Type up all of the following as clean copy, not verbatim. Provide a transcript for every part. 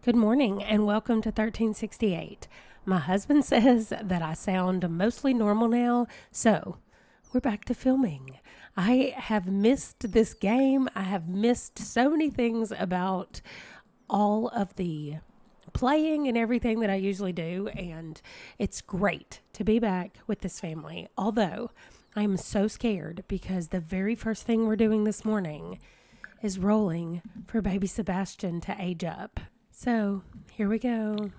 Good morning and welcome to 1368. My husband says that I sound mostly normal now, so we're back to filming. I have missed this game. I have missed so many things about all of the playing and everything that I usually do, and it's great to be back with this family. Although I am so scared because the very first thing we're doing this morning is rolling for baby Sebastian to age up. So here we go.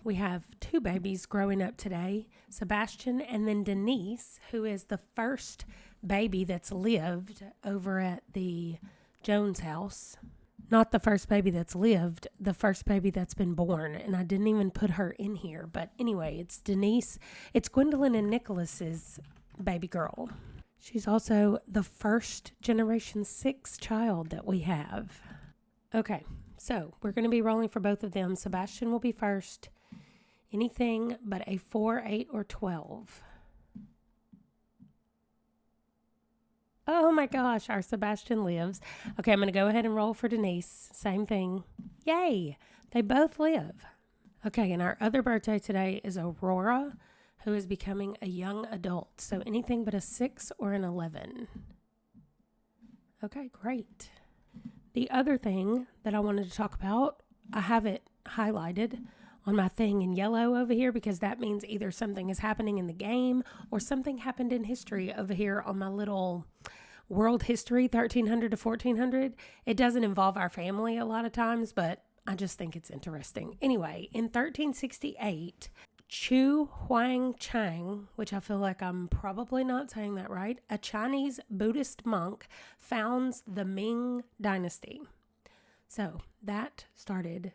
We have two babies growing up today, Sebastian and then Denise, who is the first baby that's lived over at the Jones house. Not the first baby that's lived, the first baby that's been born. And I didn't even put her in here. But anyway, it's Denise. It's Gwendolyn and Nicholas's baby girl. She's also the first Generation 6 child that we have. Okay. So we're going to be rolling for both of them. Sebastian will be first. Anything but a 4, 8, or 12. Oh my gosh, our Sebastian lives. Okay, I'm going to go ahead and roll for Denise. Same thing. Yay, they both live. Okay, and our other birthday today is Aurora, who is becoming a young adult. So anything but a 6 or an 11. Okay, great. The other thing that I wanted to talk about, I have it highlighted on my thing in yellow over here because that means either something is happening in the game or something happened in history over here on my little world history, 1300 to 1400. It doesn't involve our family a lot of times, but I just think it's interesting. Anyway, in 1368, Chu Huang Chang, which I feel like I'm probably not saying that right, a Chinese Buddhist monk founds the Ming Dynasty. So that started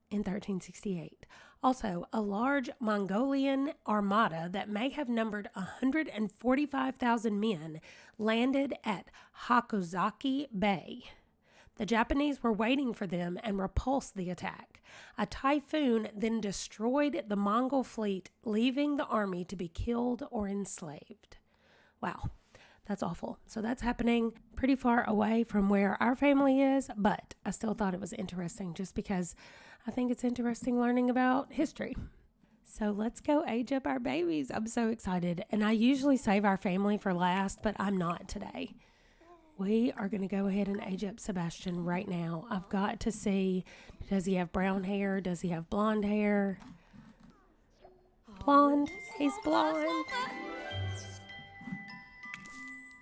in 1368. Also, a large Mongolian armada that may have numbered 145,000 men landed at Hakozaki Bay. The Japanese were waiting for them and repulsed the attack. A typhoon then destroyed the Mongol fleet, leaving the army to be killed or enslaved. Wow, that's awful. So that's happening pretty far away from where our family is, but I still thought it was interesting just because I think it's interesting learning about history. So let's go age up our babies. I'm so excited. And I usually save our family for last, but I'm not today. We are going to go ahead and age up Sebastian right now. I've got to see, does he have brown hair? Does he have blonde hair? Blonde. He's blonde.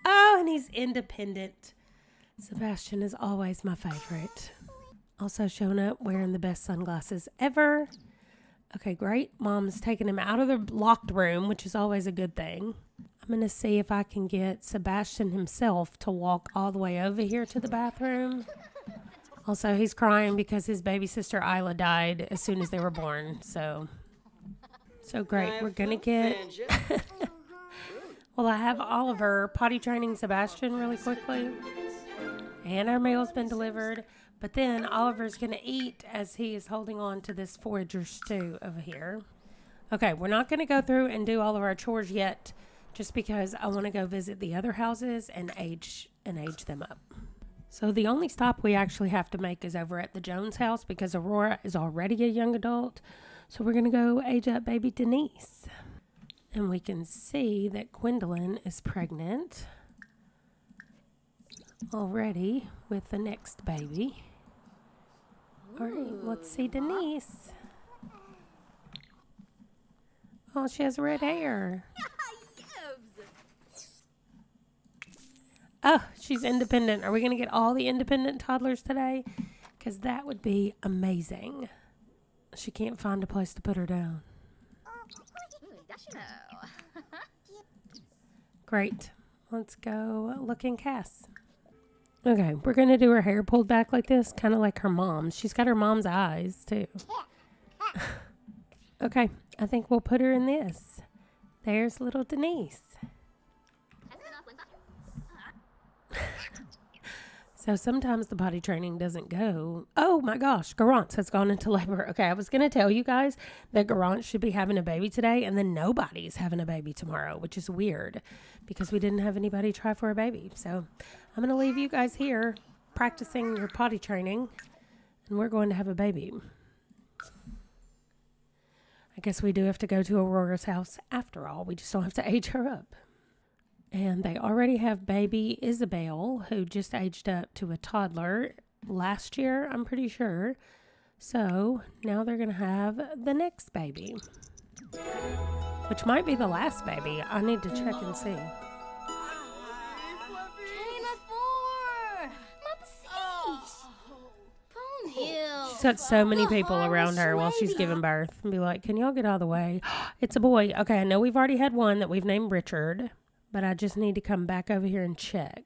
Oh, and he's independent. Sebastian is always my favorite. Also showing up wearing the best sunglasses ever. Okay, great. Mom's taking him out of the locked room, which is always a good thing. I'm going to see if I can get Sebastian himself to walk all the way over here to the bathroom. Also, he's crying because his baby sister Isla died as soon as they were born. So great. We're going to get... Well, I have Oliver potty training Sebastian really quickly. And our mail's been delivered. But then Oliver's going to eat as he is holding on to this forager stew over here. Okay, we're not going to go through and do all of our chores yet, just because I want to go visit the other houses and age them up. So the only stop we actually have to make is over at the Jones house because Aurora is already a young adult. So we're going to go age up baby Denise. And we can see that Gwendolyn is pregnant already with the next baby. All right, let's see Denise. Oh, she has red hair. Oh, she's independent. Are we going to get all the independent toddlers today? Because that would be amazing. She can't find a place to put her down. Great. Let's go look in Cass. Okay, we're going to do her hair pulled back like this, kind of like her mom's. She's got her mom's eyes, too. Okay, I think we'll put her in this. There's little Denise. So sometimes the potty training doesn't go. Oh my gosh, Garance has gone into labor. Okay, I was going to tell you guys that Garance should be having a baby today, and then nobody's having a baby tomorrow, which is weird because we didn't have anybody try for a baby. So I'm going to leave you guys here practicing your potty training, and we're going to have a baby. I guess we do have to go to Aurora's house after all. We just don't have to age her up. And they already have baby Isabel, who just aged up to a toddler last year, I'm pretty sure. So now they're going to have the next baby, which might be the last baby. I need to check and see. She's got so many people around her while she's giving birth and be like, can y'all get out of the way? It's a boy. Okay, I know we've already had one that we've named Richard, but I just need to come back over here and check.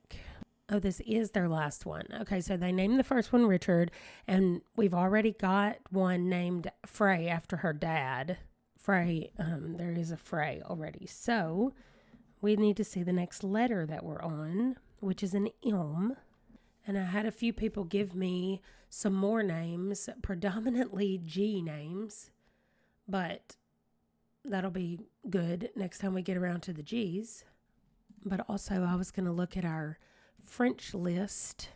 Oh, this is their last one. Okay, so they named the first one Richard, and we've already got one named Frey after her dad. Frey, there is a Frey already. So we need to see the next letter that we're on, which is an M. And I had a few people give me some more names, predominantly G names, but that'll be good next time we get around to the G's. But also I was going to look at our French list,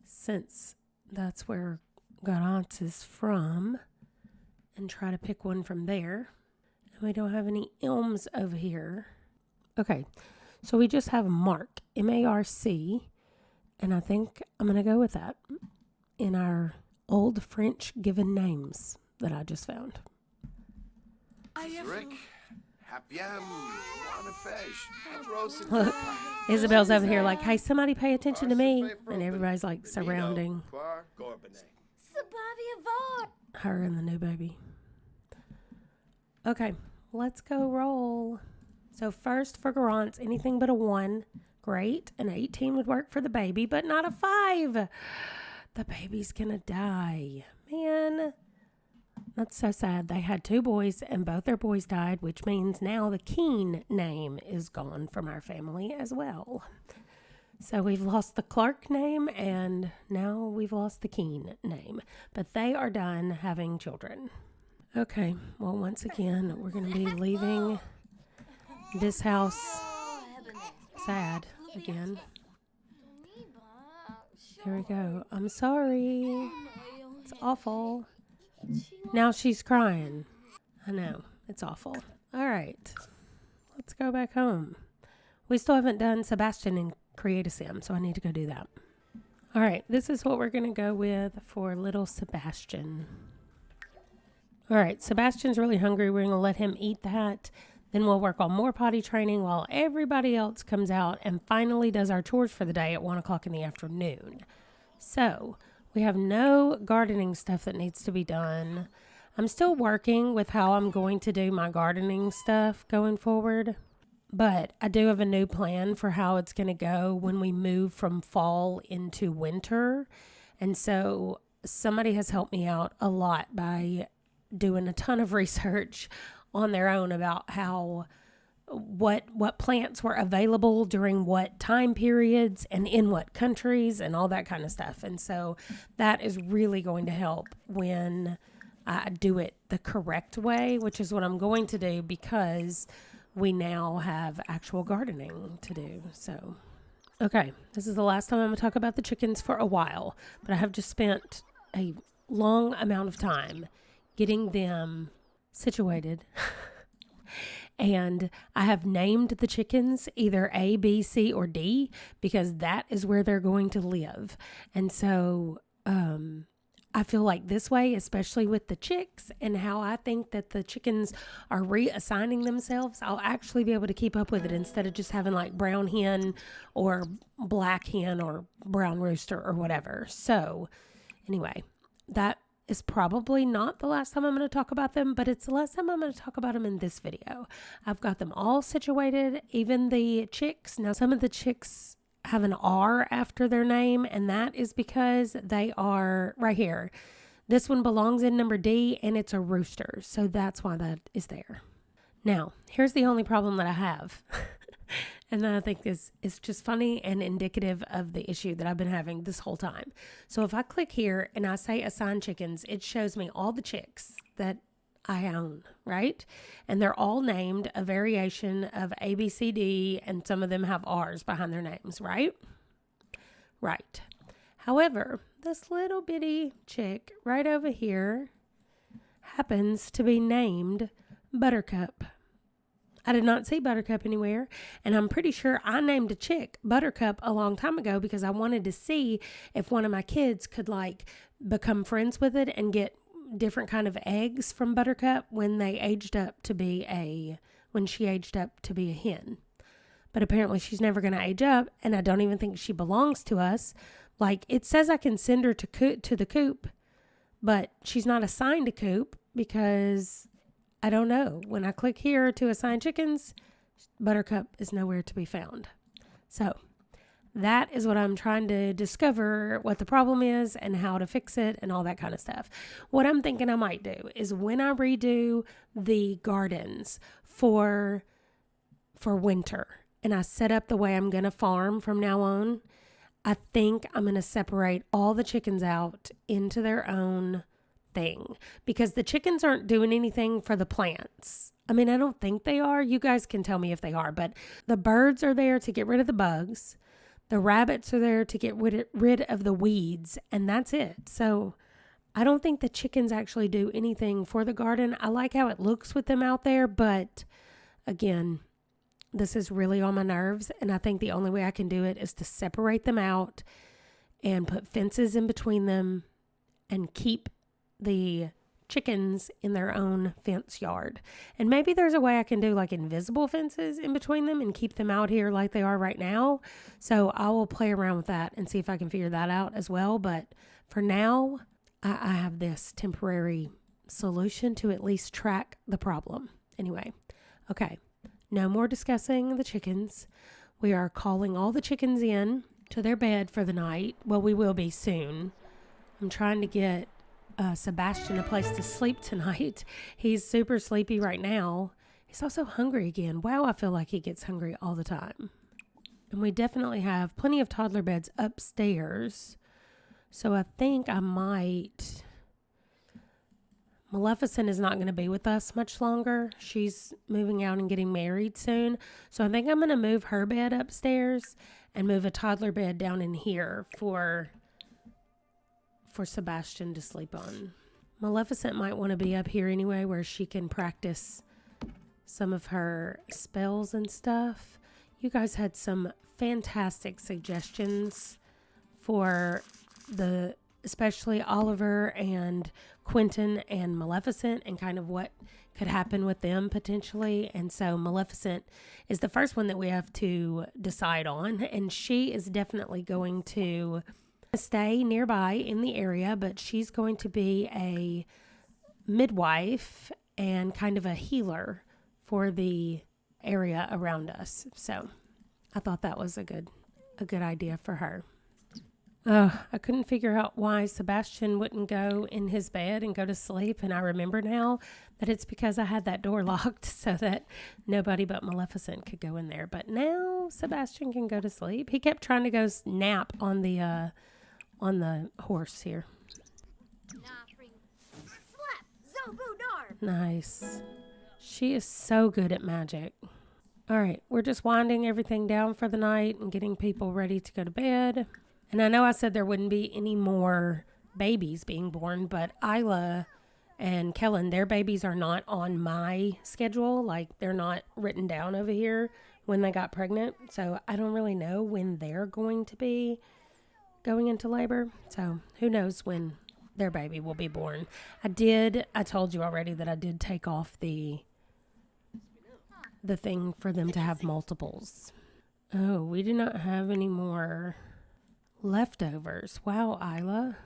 since that's where Garance is from, and try to pick one from there. And we don't have any M's over here. Okay, so we just have Marc, M-A-R-C, and I think I'm going to go with that in our old French given names that I just found. Look, Isabel's over here like, hey, somebody pay attention to me. And everybody's like surrounding her and the new baby. Okay, let's go roll. So first for Garance, anything but a 1. Great. An 18 would work for the baby, but not a 5. The baby's gonna die. Man, that's so sad. They had 2 boys and both their boys died, which means now the Keen name is gone from our family as well. So we've lost the Clark name and now we've lost the Keen name, but they are done having children. Okay, well, once again, we're going to be leaving this house sad again. Here we go. I'm sorry. It's awful. Now she's crying. I know. It's awful. All right. Let's go back home. We still haven't done Sebastian and Create a Sim, so I need to go do that. All right. This is what we're going to go with for little Sebastian. All right. Sebastian's really hungry. We're going to let him eat that. Then we'll work on more potty training while everybody else comes out and finally does our chores for the day at 1 o'clock in the afternoon. So we have no gardening stuff that needs to be done. I'm still working with how I'm going to do my gardening stuff going forward, but I do have a new plan for how it's going to go when we move from fall into winter. And so somebody has helped me out a lot by doing a ton of research on their own about how what plants were available during what time periods and in what countries and all that kind of stuff. And so that is really going to help when I do it the correct way, which is what I'm going to do because we now have actual gardening to do. So, okay, this is the last time I'm going to talk about the chickens for a while, but I have just spent a long amount of time getting them situated. And I have named the chickens either A, B, C, or D because that is where they're going to live. And so I feel like this way, especially with the chicks and how I think that the chickens are reassigning themselves, I'll actually be able to keep up with it instead of just having like brown hen or black hen or brown rooster or whatever. So anyway, that is probably not the last time I'm going to talk about them, but it's the last time I'm going to talk about them in this video. I've got them all situated, even the chicks. Now, some of the chicks have an R after their name, and that is because they are right here. This one belongs in number D, and it's a rooster, so that's why that is there. Now, here's the only problem that I have. And that I think is just funny and indicative of the issue that I've been having this whole time. So if I click here and I say assign chickens, it shows me all the chicks that I own, right? And they're all named a variation of A, B, C, D, and some of them have R's behind their names, right? Right. However, this little bitty chick right over here happens to be named Buttercup. I did not see Buttercup anywhere, and I'm pretty sure I named a chick Buttercup a long time ago because I wanted to see if one of my kids could like become friends with it and get different kind of eggs from Buttercup when she aged up to be a hen. But apparently she's never going to age up, and I don't even think she belongs to us. Like, it says I can send her to the coop, but she's not assigned a coop because I don't know. When I click here to assign chickens, Buttercup is nowhere to be found. So that is what I'm trying to discover, what the problem is and how to fix it and all that kind of stuff. What I'm thinking I might do is when I redo the gardens for winter and I set up the way I'm going to farm from now on, I think I'm going to separate all the chickens out into their own thing, because the chickens aren't doing anything for the plants. I mean, I don't think they are. You guys can tell me if they are, but the birds are there to get rid of the bugs. The rabbits are there to get rid of the weeds, and that's it. So I don't think the chickens actually do anything for the garden. I like how it looks with them out there, but again, this is really on my nerves, and I think the only way I can do it is to separate them out and put fences in between them and keep the chickens in their own fence yard. And maybe there's a way I can do like invisible fences in between them and keep them out here like they are right now. So I will play around with that and see if I can figure that out as well. But for now, I have this temporary solution to at least track the problem. Anyway, okay. No more discussing the chickens. We are calling all the chickens in to their bed for the night. Well, we will be soon. I'm trying to get Sebastian a place to sleep tonight. He's super sleepy right now. He's also hungry again. Wow, I feel like he gets hungry all the time. And we definitely have plenty of toddler beds upstairs. So I think I might... Maleficent is not going to be with us much longer. She's moving out and getting married soon. So I think I'm going to move her bed upstairs and move a toddler bed down in here for Sebastian to sleep on. Maleficent might want to be up here anyway, where she can practice some of her spells and stuff. You guys had some fantastic suggestions for especially Oliver and Quentin and Maleficent, and kind of what could happen with them potentially. And so Maleficent is the first one that we have to decide on, and she is definitely going to stay nearby in the area, but she's going to be a midwife and kind of a healer for the area around us. So I thought that was a good idea for her. I couldn't figure out why Sebastian wouldn't go in his bed and go to sleep, and I remember now that it's because I had that door locked so that nobody but Maleficent could go in there. But now Sebastian can go to sleep. He kept trying to go nap on the horse here. Nice. She is so good at magic. All right, we're just winding everything down for the night and getting people ready to go to bed. And I know I said there wouldn't be any more babies being born, but Isla and Kellen, their babies are not on my schedule. Like, they're not written down over here when they got pregnant. So I don't really know when they're going to be going into labor. So who knows when their baby will be born. I told you already that I did take off the thing for them to have multiples. Oh, we do not have any more leftovers. Wow, Isla.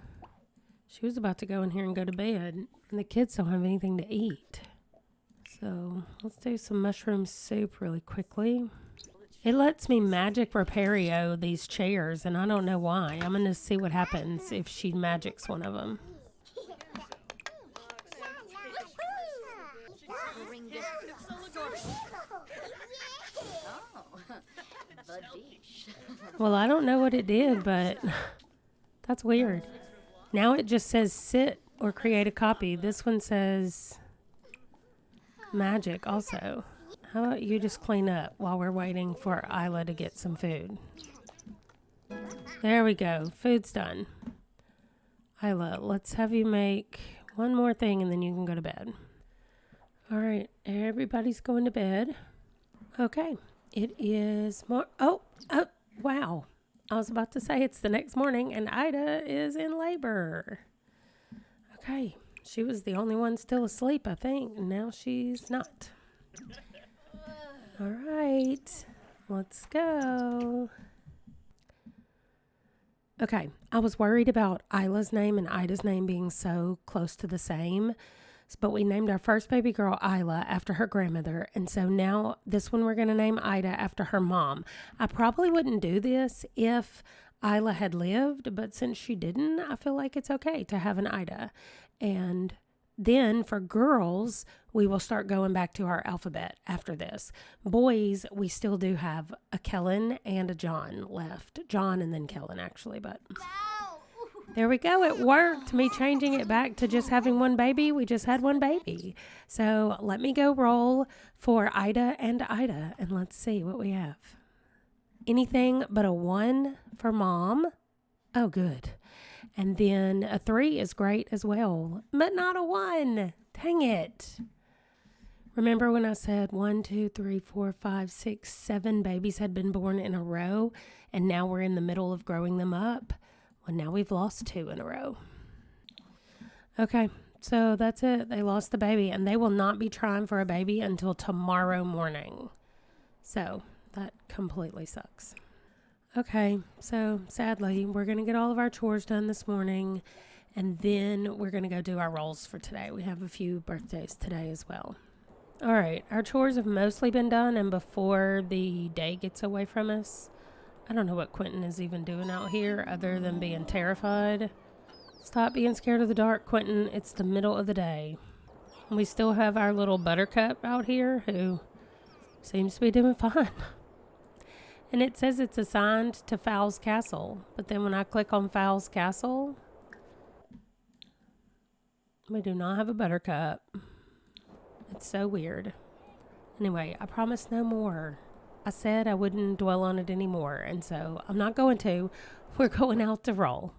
She was about to go in here and go to bed, and the kids don't have anything to eat. So let's do some mushroom soup really quickly. It lets me magic Repario these chairs, and I don't know why. I'm going to see what happens if she magics one of them. Well, I don't know what it did, but that's weird. Now it just says sit or create a copy. This one says magic also. How about you just clean up while we're waiting for Isla to get some food? There we go. Food's done. Isla, let's have you make one more thing and then you can go to bed. All right, everybody's going to bed. Okay, it is more. Oh, wow. I was about to say it's the next morning and Ida is in labor. Okay, she was the only one still asleep, I think. Now she's not. All right, let's go. Okay, I was worried about Isla's name and Ida's name being so close to the same, but we named our first baby girl Isla after her grandmother, and so now this one we're going to name Ida after her mom. I probably wouldn't do this if Isla had lived, but since she didn't, I feel like it's okay to have an Ida. And then for girls, we will start going back to our alphabet after this. Boys, we still do have a Kellen and a John left. John and then Kellen, actually, but there we go. It worked. Me changing it back to just having one baby. We just had one baby. So let me go roll for Ida, and let's see what we have. Anything but a 1 for mom. Oh, good. And then a 3 is great as well, but not a 1. Dang it. Remember when I said 1, 2, 3, 4, 5, 6, 7 babies had been born in a row, and now we're in the middle of growing them up? Well, now we've lost 2 in a row. Okay, so that's it. They lost the baby, and they will not be trying for a baby until tomorrow morning. So that completely sucks. Okay, so sadly, we're going to get all of our chores done this morning, and then we're going to go do our rolls for today. We have a few birthdays today as well. All right, our chores have mostly been done, and before the day gets away from us, I don't know what Quentin is even doing out here other than being terrified. Stop being scared of the dark, Quentin. It's the middle of the day. We still have our little Buttercup out here who seems to be doing fine. And it says it's assigned to Fowl's Castle. But then when I click on Fowl's Castle, we do not have a Buttercup. It's so weird. Anyway, I promise no more. I said I wouldn't dwell on it anymore, and so I'm not going to. We're going out to roll.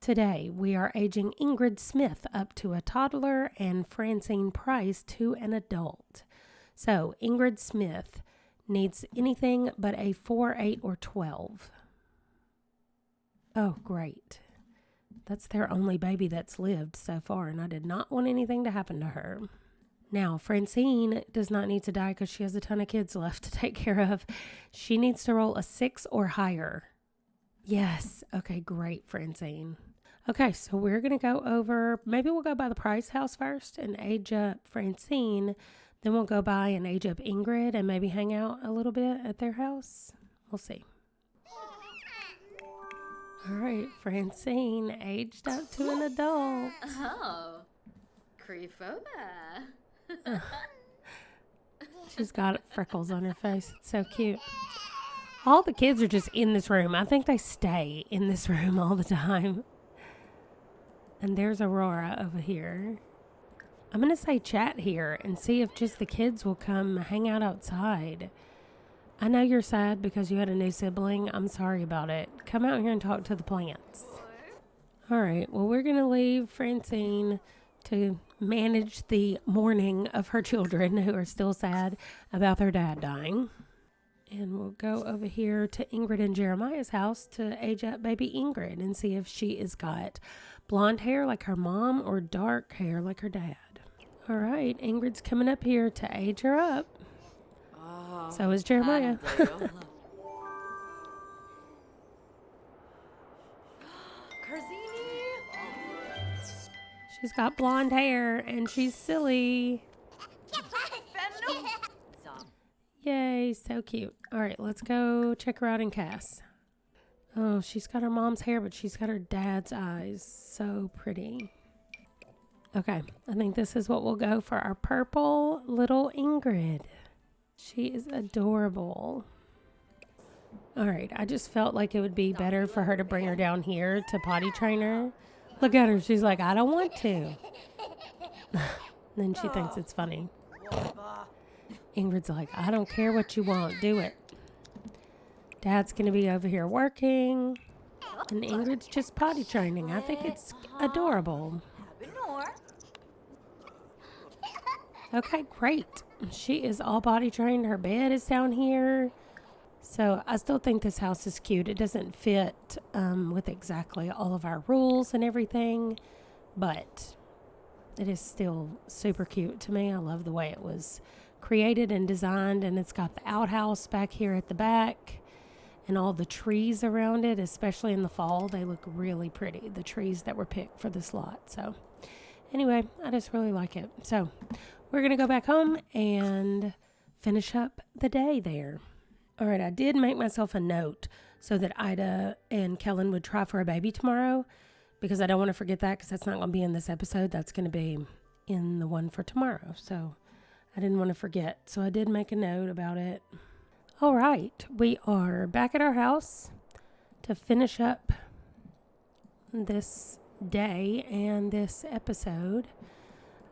Today, we are aging Ingrid Smith up to a toddler and Francine Price to an adult. So, Ingrid Smith needs anything but a 4, 8, or 12. Oh, great. That's their only baby that's lived so far, and I did not want anything to happen to her. Now, Francine does not need to die because she has a ton of kids left to take care of. She needs to roll a 6 or higher. Yes. Okay, great, Francine. Okay, so we're going to go over, maybe we'll go by the Price house first and age up Francine. Then we'll go by and age up Ingrid and maybe hang out a little bit at their house. We'll see. All right, Francine aged up to an adult. Oh, creepoba. She's got freckles on her face. It's so cute. All the kids are just in this room. I think they stay in this room all the time. And there's Aurora over here. I'm going to say chat here and see if just the kids will come hang out outside. I know you're sad because you had a new sibling. I'm sorry about it. Come out here and talk to the plants. All right. Well, we're going to leave Francine to manage the mourning of her children who are still sad about their dad dying. And we'll go over here to Ingrid and Jeremiah's house to age up baby Ingrid and see if she has got blonde hair like her mom or dark hair like her dad. All right, Ingrid's coming up here to age her up. Oh, so is Jeremiah. She's got blonde hair and she's silly. Yay, so cute. All right, let's go check her out in Cass. Oh, she's got her mom's hair, but she's got her dad's eyes. So pretty. Okay, I think this is what we'll go for our purple little Ingrid. She is adorable. All right, I just felt like it would be better for her to bring her down here to potty train her. Look at her. She's like, I don't want to. Then she thinks it's funny. Ingrid's like, I don't care what you want. Do it. Dad's going to be over here working. And Ingrid's just potty training. I think it's adorable. Okay, great. She is all potty trained. Her bed is down here. So I still think this house is cute. It doesn't fit with exactly all of our rules and everything, but it is still super cute to me. I love the way it was created and designed, and it's got the outhouse back here at the back and all the trees around it, especially in the fall. They look really pretty, the trees that were picked for this lot. So anyway, I just really like it. So we're going to go back home and finish up the day there. All right, I did make myself a note so that Ida and Kellen would try for a baby tomorrow, because I don't want to forget that, because that's not going to be in this episode. That's going to be in the one for tomorrow. So I didn't want to forget. So I did make a note about it. All right, we are back at our house to finish up this day and this episode.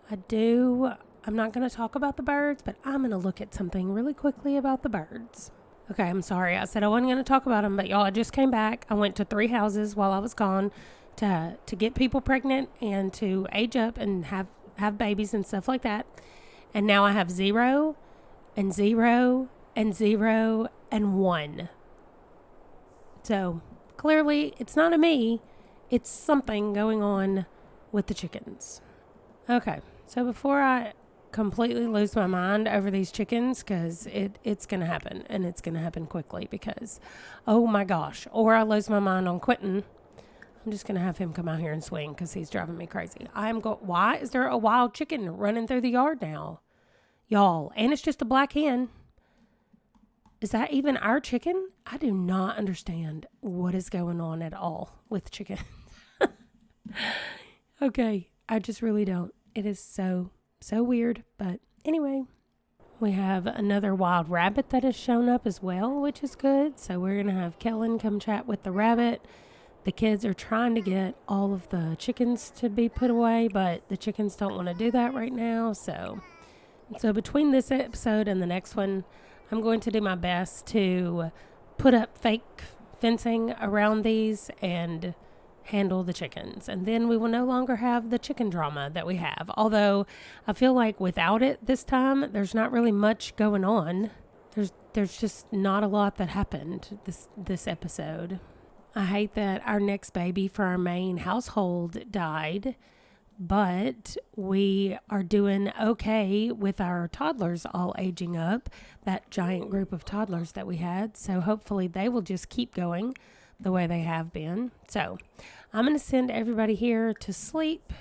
I'm not going to talk about the birds, but I'm going to look at something really quickly about the birds. Okay, I'm sorry. I said I wasn't going to talk about them, but y'all, I just came back. I went to 3 houses while I was gone to get people pregnant and to age up and have babies and stuff like that. And now I have 0 and 0 and 0 and 1. So clearly it's not a me. It's something going on with the chickens. Okay, so before I completely lose my mind over these chickens, because it's going to happen, and it's going to happen quickly, because, oh my gosh, or I lose my mind on Quentin. I'm just going to have him come out here and swing, because he's driving me crazy. Why is there a wild chicken running through the yard now? Y'all, and it's just a black hen. Is that even our chicken? I do not understand what is going on at all with chicken. Okay, I just really don't. It is so weird, but anyway, we have another wild rabbit that has shown up as well, which is good. So we're going to have Kellen come chat with the rabbit. The kids are trying to get all of the chickens to be put away, but the chickens don't want to do that right now. So between this episode and the next one, I'm going to do my best to put up fake fencing around these and handle the chickens, and then we will no longer have the chicken drama that we have. Although I feel like without it this time, there's not really much going on. There's just not a lot that happened this episode. I hate that our next baby for our main household died, but we are doing okay with our toddlers all aging up, that giant group of toddlers that we had. So hopefully they will just keep going the way they have been. So I'm going to send everybody here to sleep.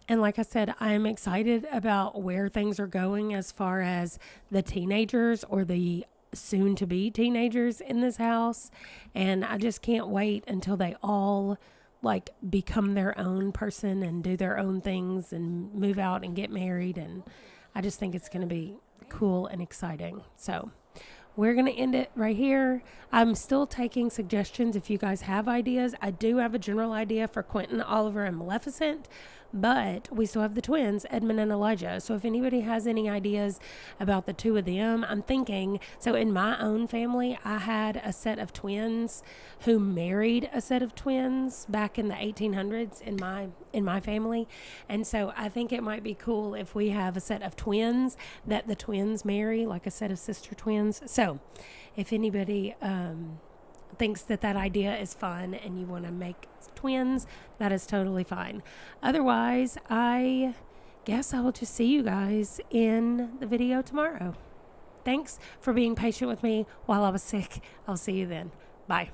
And like I said, I'm excited about where things are going as far as the teenagers, or the soon to be teenagers in this house. And I just can't wait until they all become their own person and do their own things and move out and get married. And I just think it's going to be cool and exciting. So we're going to end it right here. I'm still taking suggestions if you guys have ideas. I do have a general idea for Quentin, Oliver, and Maleficent, but we still have the twins, Edmund and Elijah. So if anybody has any ideas about the 2 of them, I'm thinking, so in my own family, I had a set of twins who married a set of twins back in the 1800s in my family. And so I think it might be cool if we have a set of twins that the twins marry, like a set of sister twins. So if anybody thinks that idea is fun and you want to make twins, that is totally fine. Otherwise, I guess I will just see you guys in the video tomorrow. Thanks for being patient with me while I was sick. I'll see you then. Bye.